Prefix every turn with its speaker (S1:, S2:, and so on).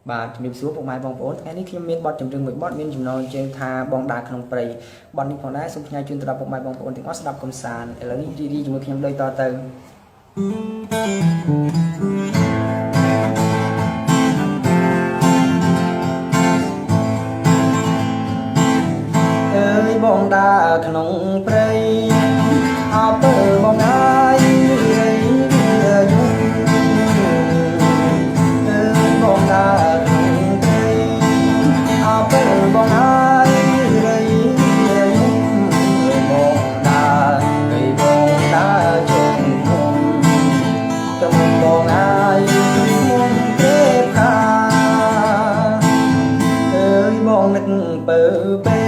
S1: បាទជំរាបសួរពុកម៉ែបងប្អូនថ្ងៃនេះខ្ញុំមានបទចម្រៀងមួយបទមានចំណងជើងថាបងដើរក្នុងព្រៃបទនេះផងដែរសូមផ្ញើជូនទៅដល់ពុកម៉ែបងប្អូនទាំងអស់ស្ដាប់កំសាន្តឥឡូវនេះរីជាមួយខ្ញុំដូចតទៅអើយបងដើរក្នុងព្រៃអើពើបងអាយពើពេ